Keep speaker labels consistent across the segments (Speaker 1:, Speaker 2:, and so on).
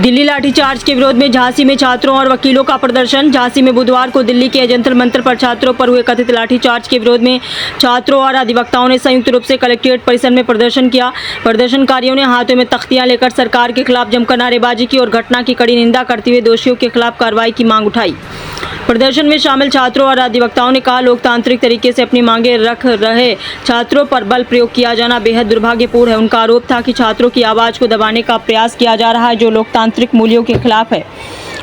Speaker 1: दिल्ली लाठीचार्ज के विरोध में झांसी में छात्रों और वकीलों का प्रदर्शन। झांसी में बुधवार को दिल्ली के जंतर मंतर पर छात्रों पर हुए कथित लाठीचार्ज के विरोध में छात्रों और अधिवक्ताओं ने संयुक्त रूप से कलेक्ट्रेट परिसर में प्रदर्शन किया। प्रदर्शनकारियों ने हाथों में तख्तियां लेकर सरकार के खिलाफ जमकर नारेबाजी की और घटना की कड़ी निंदा करते हुए दोषियों के खिलाफ कार्रवाई की मांग उठाई। प्रदर्शन में शामिल छात्रों और अधिवक्ताओं ने कहा, लोकतांत्रिक तरीके से अपनी मांगे रख रहे छात्रों पर बल प्रयोग किया जाना बेहद दुर्भाग्यपूर्ण है। उनका आरोप था कि छात्रों की आवाज़ को दबाने का प्रयास किया जा रहा है, जो लोकतांत्रिक मूल्यों के खिलाफ है।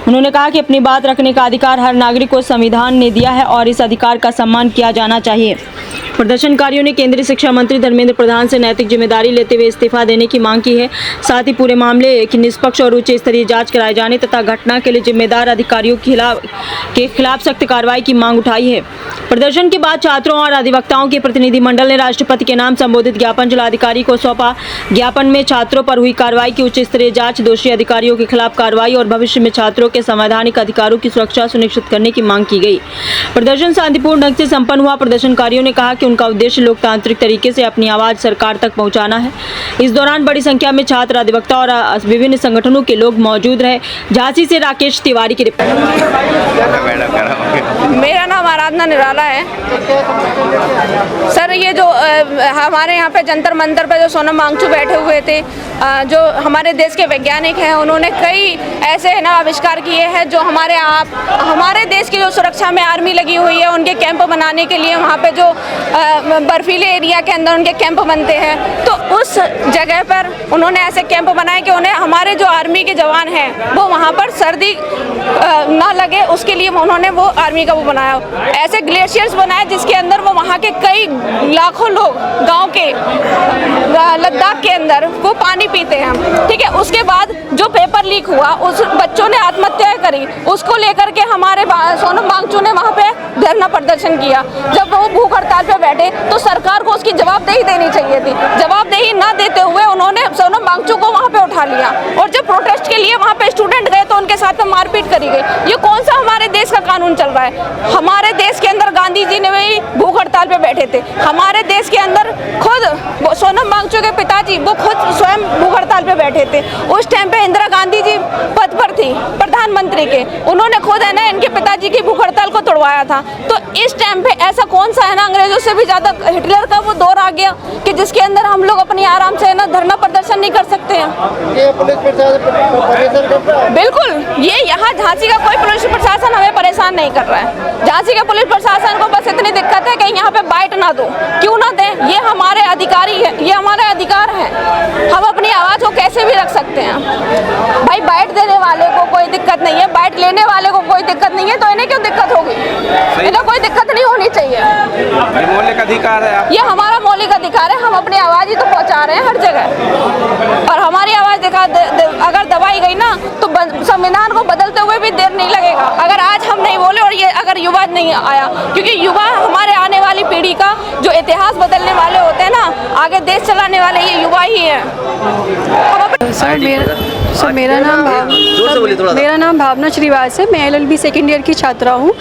Speaker 1: उन्होंने कहा कि अपनी बात रखने का अधिकार हर नागरिक को संविधान ने दिया है और इस अधिकार का सम्मान किया जाना चाहिए। प्रदर्शनकारियों ने केंद्रीय शिक्षा मंत्री धर्मेंद्र प्रधान से नैतिक जिम्मेदारी लेते हुए इस्तीफा देने की मांग की है। साथ ही पूरे मामले की निष्पक्ष और उच्च स्तरीय जांच कराए जाने तथा घटना के लिए जिम्मेदार अधिकारियों के खिलाफ सख्त कार्रवाई की मांग उठाई है। प्रदर्शन के बाद छात्रों और अधिवक्ताओं के प्रतिनिधिमंडल ने राष्ट्रपति के नाम संबोधित ज्ञापन जिलाधिकारी को सौंपा। ज्ञापन में छात्रों पर हुई कार्रवाई की उच्च स्तरीय जांच, दोषी अधिकारियों के खिलाफ कार्रवाई और भविष्य में छात्रों के संवैधानिक अधिकारों की सुरक्षा सुनिश्चित करने की मांग की गई। प्रदर्शन शांतिपूर्ण ढंग से संपन्न हुआ। प्रदर्शनकारियों ने कहा कि उनका उद्देश्य लोकतांत्रिक तरीके से अपनी आवाज सरकार तक पहुंचाना है। इस दौरान बड़ी संख्या में छात्र, अधिवक्ता और विभिन्न संगठनों के लोग मौजूद रहे। झांसी से राकेश तिवारी की रिपोर्ट।
Speaker 2: मेरा नाम आराधना निराला है। सर, ये जो हमारे यहाँ पे जंतर मंतर पे जो सोनम वांगचुक बैठे हुए थे, जो हमारे देश के वैज्ञानिक हैं, उन्होंने कई ऐसे ना आविष्कार किए हैं जो हमारे देश की जो सुरक्षा में आर्मी लगी हुई है, उनके कैंप बनाने के लिए वहाँ पे जो बर्फीले एरिया के अंदर उनके कैंप बनते हैं, तो उस जगह पर उन्होंने ऐसे कैंप बनाए कि उन्हें हमारे जो आर्मी के जवान हैं वो वहाँ पर सर्दी ना लगे, उसके लिए उन्होंने वो आर्मी का वो बनाया। ऐसे ग्लेशियर्स बनाए जिसके अंदर वो वहाँ के कई लाखों लोग गांव के लद्दाख के अंदर वो पानी पीते हैं। ठीक है, उसके बाद जो पेपर लीक हुआ, उस बच्चों ने आत्महत्या करी, उसको लेकर के हमारे सोनम वांगचुक ने वहाँ पे धरना प्रदर्शन किया। जब वो भूख हड़ताल पे बैठे तो सरकार को उसकी जवाबदेही देनी चाहिए थी। जवाबदेही ना देते हुए उन्होंने सोनम वांगचुक को वहाँ पे उठा लिया और जब प्रोटेस्ट के लिए वहाँ पे स्टूडेंट गए तो उनके साथ में मारपीट करी गई। ये कौन सा हमारे देश का कानून चल रहा है? हमारे देश के अंदर गांधी जी ने भी भूख हड़ताल पे बैठे थे। हमारे देश के अंदर खुद सोनम वांगचुक के पिताजी वो खुद स्वयं भूख हड़ताल पे बैठे थे। उस टाइम पे इंदिरा गांधी जी पद पर थी, प्रधानमंत्री के, उन्होंने खुद है ना इनके पिताजी की भूख हड़ताल को तोड़वाया था। तो इस टाइम पे ऐसा कौन सा है ना, अंग्रेजों से भी ज्यादा हिटलर का वो दौर आ गया कि जिसके अंदर हम लोग अपनी आराम से है ना धरना प्रदर्शन नहीं कर सकते हैं।
Speaker 3: ये पुलिस प्रशासन
Speaker 2: बिल्कुल, ये यहाँ झांसी का कोई पुलिस प्रशासन हमें परेशान नहीं कर रहा है। झांसी के पुलिस प्रशासन को बस इतनी दिक्कत है कि यहाँ पे बाइट ना दो। क्यों ना दें? ये हमारे अधिकारी है, ये हमारा अधिकार है। हम अपनी आवाज को कैसे भी रख सकते हैं। भाई, बाइट देने वाले को कोई दिक्कत नहीं है, बाइट लेने वाले को कोई दिक्कत नहीं है, तो इन्हें क्यों दिक्कत होगी? इन्हें कोई दिक्कत नहीं होनी चाहिए।
Speaker 3: मौलिक अधिकार है,
Speaker 2: ये हमारा मौलिक अधिकार है। हम अपनी आवाज ही तो पहुँचा रहे हैं हर जगह, और हमारी आवाज अगर दबाई गई ना तो संविधान को बदलते हुए भी देर नहीं लगेगा। अगर आज हम नहीं बोले और ये अगर युवा नहीं आया, क्योंकि युवा हमारे आने वाली पीढ़ी का जो इतिहास बदलने वाले होते हैं ना, आगे देश चलाने वाले ये युवा ही है।
Speaker 4: मेरा नाम भावना श्रीवास है। मैं LLB सेकेंड ईयर की छात्रा हूँ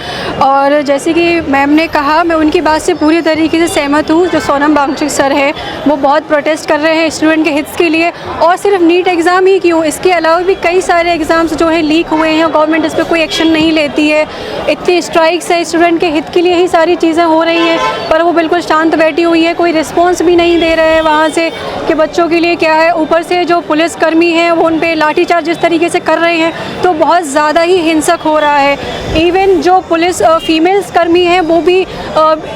Speaker 4: और जैसे कि मैम ने कहा, मैं उनकी बात से पूरी तरीके से सहमत हूँ। जो सोनम वांगचुक सर है वो बहुत प्रोटेस्ट कर रहे हैं स्टूडेंट के हित के लिए, और सिर्फ नीट एग्ज़ाम ही क्यों, इसके अलावा भी कई सारे एग्ज़ाम्स जो है लीक हुए हैं और गवर्नमेंट इस पर कोई एक्शन नहीं लेती है। इतनी स्ट्राइक्स है, स्टूडेंट के हित के लिए ही सारी चीज़ें हो रही हैं, पर वो बिल्कुल शांत बैठी हुई है, कोई रिस्पॉन्स भी नहीं दे रहे हैं वहाँ से कि बच्चों के लिए क्या है। ऊपर से जो पुलिसकर्मी हैं वो उन पर लाठीचार्ज जिस तरीके से कर रहे हैं तो बहुत ज़्यादा ही हिंसक हो रहा है। इवन जो पुलिस फीमेल्स कर्मी हैं वो भी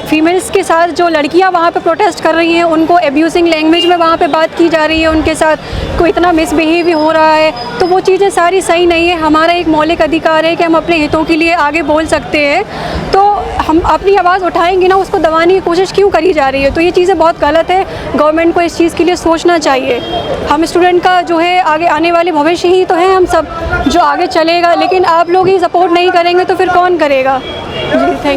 Speaker 4: फीमेल्स के साथ, जो लड़कियां वहाँ पे प्रोटेस्ट कर रही हैं, उनको एब्यूजिंग लैंग्वेज में वहाँ पे बात की जा रही है, उनके साथ कोई इतना मिसबिहेव हो रहा है। तो वो चीज़ें सारी सही नहीं है। हमारा एक मौलिक अधिकार है कि हम अपने हितों के लिए आगे बोल सकते हैं, तो हम अपनी आवाज़ उठाएंगे ना, उसको दबाने की कोशिश क्यों करी जा रही है? तो ये चीज़ें बहुत गलत है। गवर्नमेंट को इस चीज़ के लिए सोचना चाहिए। हम स्टूडेंट का जो है आगे आने वाले भविष्य ही तो है हम सब, जो आगे चलेगा। लेकिन आप लोग ही सपोर्ट नहीं करेंगे तो फिर कौन करेगा? जी, थैंक यू।